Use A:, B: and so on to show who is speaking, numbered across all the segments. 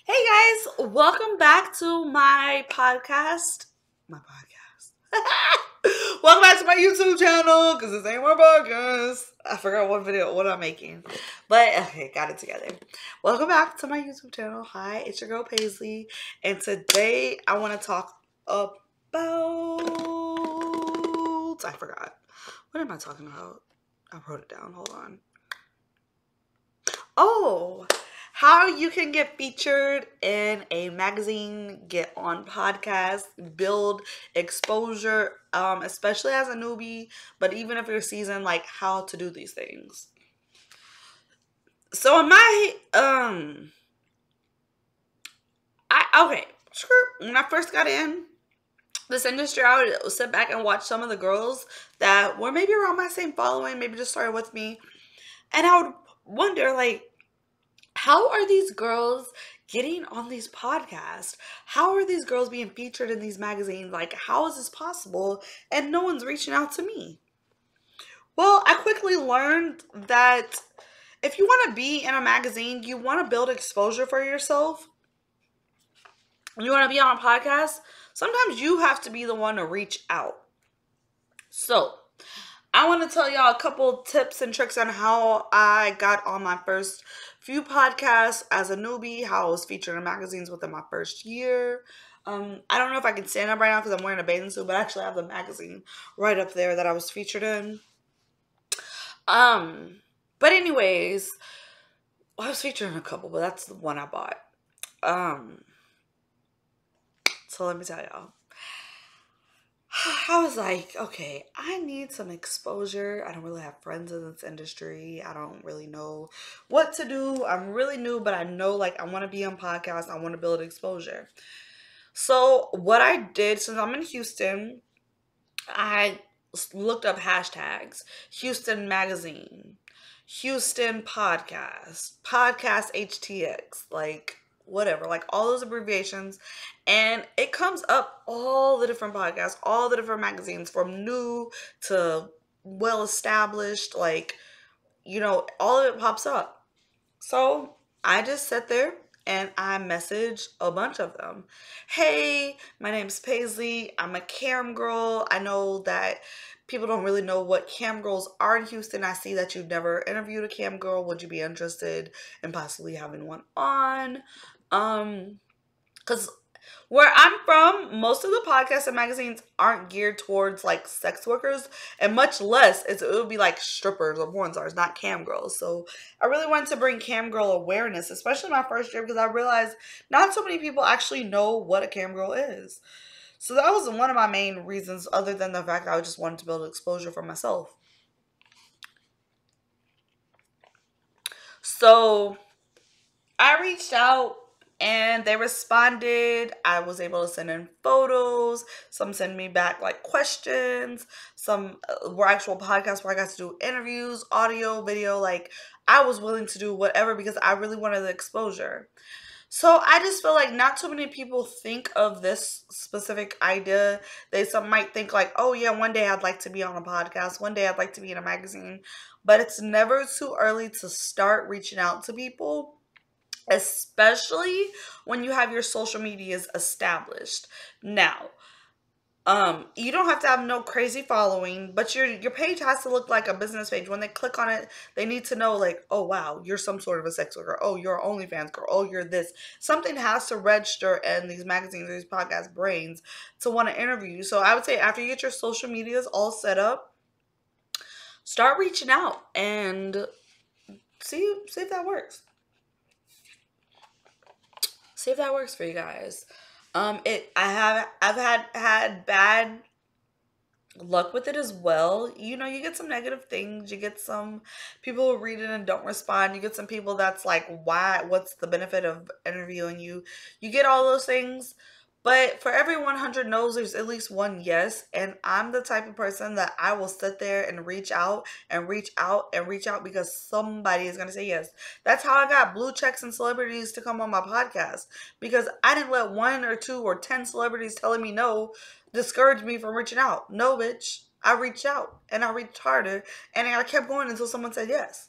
A: Hey guys, welcome back to my podcast. My podcast. Welcome back to my YouTube channel because this ain't my podcast. I forgot what I'm making, but okay, got it together. Welcome back to my YouTube channel. Hi, it's your girl Paisley, and today I want to talk about. I forgot. What am I talking about? I wrote it down. Hold on. Oh, how you can get featured in a magazine, get on podcasts, build exposure, especially as a newbie, but even if you're seasoned, like how to do these things. So in my okay, sure. When I first got in this industry, I would sit back and watch some of the girls that were maybe around my same following, maybe just started with me, and I would wonder like, how are these girls getting on these podcasts? How are these girls being featured in these magazines? Like, how is this possible? And no one's reaching out to me. Well, I quickly learned that if you want to be in a magazine, you want to build exposure for yourself, you want to be on a podcast, sometimes you have to be the one to reach out. So, I want to tell y'all a couple tips and tricks on how I got on my first few podcasts as a newbie, how I was featured in magazines within my first year. I don't know if I can stand up right now because I'm wearing a bathing suit, but I actually have the magazine right up there that I was featured in. Um, but anyways, I was featured in a couple, but that's the one I bought. Um, so let me tell y'all. I was like, okay, I need some exposure. I don't really have friends in this industry. I don't really know what to do. I'm really new, but I know like I want to be on podcasts. I want to build exposure. So what I did, since I'm in Houston, I looked up hashtags. Houston Magazine, Houston Podcast, Podcast HTX, like whatever, like all those abbreviations. And it comes up all the different podcasts, all the different magazines from new to well established, like, all of it pops up. So I just sat there and I messaged a bunch of them. Hey, my name's Paisley. I'm a cam girl. I know that people don't really know what cam girls are in Houston. I see that you've never interviewed a cam girl. Would you be interested in possibly having one on? Because where I'm from, most of the podcasts and magazines aren't geared towards like sex workers, and much less it would be like strippers or porn stars, not cam girls. So I really wanted to bring cam girl awareness, especially my first year, because I realized not so many people actually know what a cam girl is. So that was one of my main reasons, other than the fact that I just wanted to build exposure for myself. So I reached out and they responded. I was able to send in photos. Some send me back like questions. Some were actual podcasts where I got to do interviews, audio, video. Like I was willing to do whatever because I really wanted the exposure. So I just feel like not too many people think of this specific idea. Some might think like, oh yeah, one day I'd like to be on a podcast. One day I'd like to be in a magazine. But it's never too early to start reaching out to people, especially when you have your social medias established. Now, you don't have to have no crazy following, but your page has to look like a business page. When they click on it, they need to know like, oh wow, you're some sort of a sex worker. Oh, you're an OnlyFans girl. Oh, you're this. Something has to register in these magazines or these podcast brains to want to interview you. So I would say after you get your social medias all set up, start reaching out and see if that works. See if that works for you guys. I've had bad luck with it as well. You get some negative things. You get some people who read it and don't respond. You get some people that's like, why? What's the benefit of interviewing you? You get all those things. But for every 100 no's, there's at least one yes. And I'm the type of person that I will sit there and reach out and reach out and reach out because somebody is going to say yes. That's how I got blue checks and celebrities to come on my podcast, because I didn't let one or two or 10 celebrities telling me no discourage me from reaching out. No, bitch. I reached out and I reached harder and I kept going until someone said yes.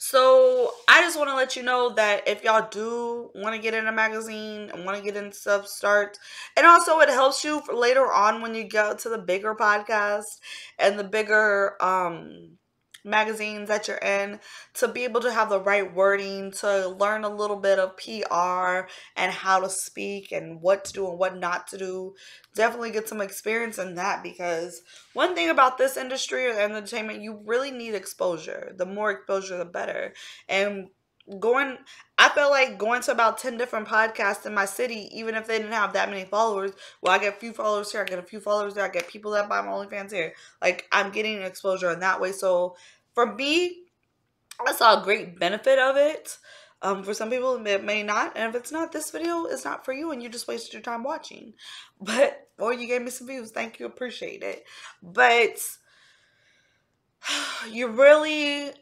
A: So I just want to let you know that if y'all do want to get in a magazine and want to get in stuff, start. And also it helps you for later on when you go to the bigger podcast and the bigger magazines that you're in, to be able to have the right wording, to learn a little bit of PR and how to speak and what to do and what not to do. Definitely get some experience in that, because one thing about this industry or entertainment, you really need exposure. The more exposure, the better. And going, I feel like going to about 10 different podcasts in my city, even if they didn't have that many followers, well, I get a few followers here, I get a few followers there, I get people that buy my OnlyFans here. Like, I'm getting exposure in that way. So for me, I saw a great benefit of it. For some people, it may not. And if it's not, this video is not for you and you just wasted your time watching. But, or you gave me some views. Thank you. Appreciate it. But you really,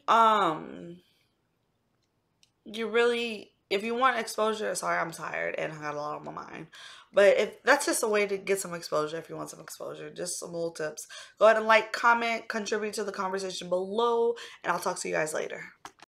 A: if you want exposure, sorry, I'm tired and I got a lot on my mind. But if that's just a way to get some exposure, if you want some exposure, just some little tips. Go ahead and like, comment, contribute to the conversation below, and I'll talk to you guys later.